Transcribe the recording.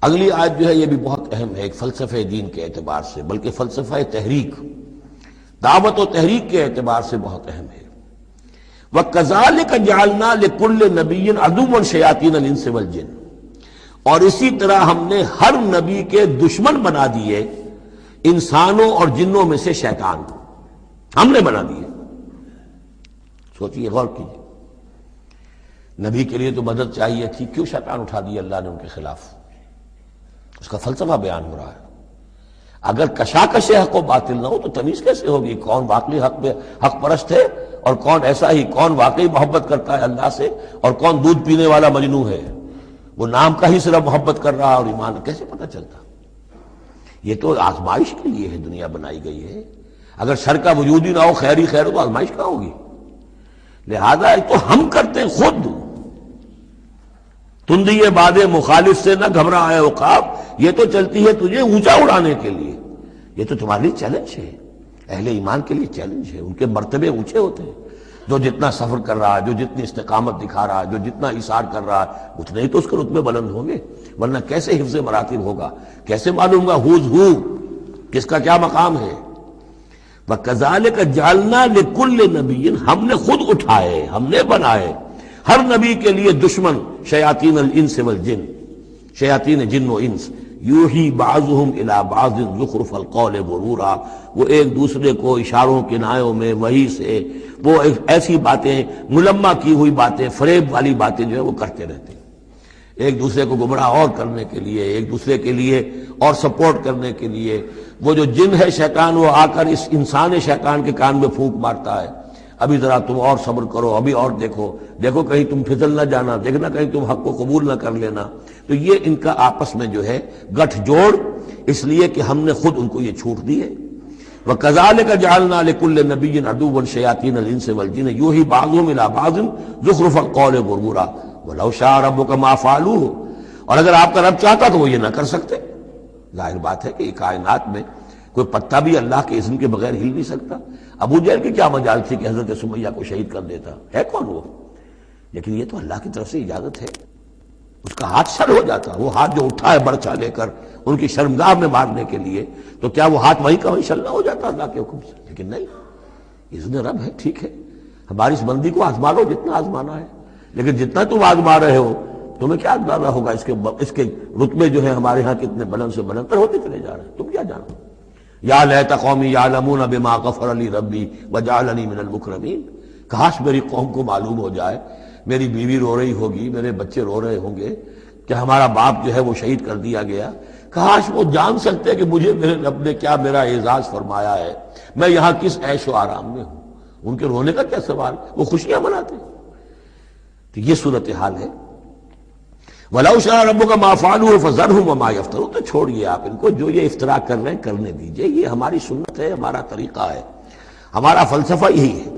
اگلی آیت جو ہے یہ بھی بہت اہم ہے، ایک فلسفہ دین کے اعتبار سے، بلکہ فلسفہ تحریک، دعوت و تحریک کے اعتبار سے بہت اہم ہے۔ وَكَذَلِكَ جَعَلْنَا لِكُلِّ نَبِيٍّ عَدُوًّا شَيَاطِينَ الْإِنسِ وَالْجِنِّ، اور اسی طرح ہم نے ہر نبی کے دشمن بنا دیے انسانوں اور جنوں میں سے شیطان، ہم نے بنا دیے۔ سوچئے، غور کیجیے، نبی کے لیے تو مدد چاہیے تھی، کیوں شیطان اٹھا دیا اللہ نے ان کے خلاف؟ اس کا فلسفہ بیان ہو رہا ہے۔ اگر کشاکش حق و باطل نہ ہو تو تمیز کیسے ہوگی کون واقعی حق پرست ہے اور کون ایسا ہی، کون واقعی محبت کرتا ہے اللہ سے اور کون دودھ پینے والا مجنوں ہے، وہ نام کا ہی صرف محبت کر رہا اور ایمان کیسے پتہ چلتا؟ یہ تو آزمائش کے لیے ہے دنیا بنائی گئی ہے۔ اگر شر کا وجود ہی نہ ہو، خیر ہی خیر ہو، تو آزمائش کہاں ہوگی؟ لہذا ایک تو ہم کرتے ہیں خود، تندی باد مخالف سے نہ گھبرائے عقاب، یہ تو چلتی ہے تجھے اونچا اڑانے کے لیے، یہ تو تمہارے لیے چیلنج ہے، اہل ایمان کے لیے چیلنج ہے۔ ان کے مرتبے اونچے ہوتے ہیں، جو جتنا سفر کر رہا ہے، جو جتنی استقامت دکھا رہا ہے، جو جتنا ایثار کر رہا ہے، اتنے ہی تو اس کے رتبے بلند ہوں گے، ورنہ کیسے حفظ مراتب ہوگا؟ کیسے معلوم گا ہوز ہو، کس کا کیا مقام ہے؟ وَكَذَلِكَ جَعَلْنَا لِكُلِّ نَبِيٍّ، ہم نے خود اٹھائے، ہم نے بنائے ہر نبی کے لیے دشمن شیاطین الانس والجن، شیاطین جن و انس، یوحی بعضهم الی بعض زخرف القول غرورا، وہ ایک دوسرے کو اشاروں کنایوں میں وحی سے وہ ایسی باتیں، ملمہ کی ہوئی باتیں، فریب والی باتیں جو ہے وہ کرتے رہتے ہیں، ایک دوسرے کو گمراہ اور کرنے کے لیے، ایک دوسرے کے لیے اور سپورٹ کرنے کے لیے۔ وہ جو جن ہے شیطان، وہ آ کر اس انسان شیطان کے کان میں پھونک مارتا ہے، ابھی ذرا تم اور صبر کرو، ابھی اور دیکھو کہیں تم پھسل نہ جانا، دیکھنا کہیں تم حق کو قبول نہ کر لینا۔ تو یہ ان کا آپس میں جو ہے گٹھ جوڑ، اس لیے کہ ہم نے خود ان کو یہ چھوٹ دی ہے۔ وَكَذَلِكَ جَعَلْنَا لِكُلِّ نَبِيٍّ عَدُوًّا شَيَاطِينَ الْإِنسِ وَالْجِنِّ يُوحِي بَعْضُهُمْ إِلَىٰ بَعْضٍ زُخْرُفَ الْقَوْلِ غُرُورًا وَلَوْ شَاءَ رَبُّكَ مَا فَعَلُوهُ، اور اگر آپ کا رب چاہتا تو وہ یہ نہ کر سکتے۔ ظاہر بات ہے کہ کائنات میں کوئی پتا بھی اللہ کے اذن کے بغیر ہل نہیں سکتا۔ ابو جہل کی کیا مجال تھی کہ حضرت سمیہ کو شہید کر دیتا؟ ہے کون وہ؟ لیکن یہ تو اللہ کی طرف سے اجازت ہے، اس کا ہاتھ شر ہو جاتا، وہ ہاتھ جو اٹھا ہے برچا لے کر ان کی شرمگاہ میں مارنے کے لیے، تو کیا وہ ہاتھ وہیں کا وہیں شل نہ ہو جاتا اللہ کے حکم سے؟ لیکن نہیں، اذن رب ہے، ٹھیک ہے، ہماری اس بندی کو آزما لو جتنا آزمانا ہے، لیکن جتنا تم آزما رہے ہو تمہیں کیا اندازہ ہوگا اس کے رتبے جو ہے ہمارے ہاں کتنے بلند سے بلند تر ہوتے چلے جا رہے ہیں، تم کیا جانو؟ یا لیت قومی یعلمون بما غفر لی ربی وجعلنی من المکرمین، کاش میری قوم کو معلوم ہو جائے، میری بیوی رو رہی ہوگی، میرے بچے رو رہے ہوں گے کہ ہمارا باپ جو ہے وہ شہید کر دیا گیا، کاش وہ جان سکتے کہ مجھے میرے رب نے کیا میرا اعزاز فرمایا ہے، میں یہاں کس عیش و آرام میں ہوں۔ ان کے رونے کا کیا سوال، وہ خوشیاں مناتے ہیں۔ تو یہ صورتحال ہے۔ وَلَوْ شَاءَ رَبُّكَ مَا فَعَلُوهُ فَذَرْهُمْ وَمَا يَفْتَرُونَ، تو چھوڑیے آپ ان کو، جو یہ افتراء کر رہے ہیں کرنے دیجئے، یہ ہماری سنت ہے، ہمارا طریقہ ہے، ہمارا فلسفہ یہی ہے۔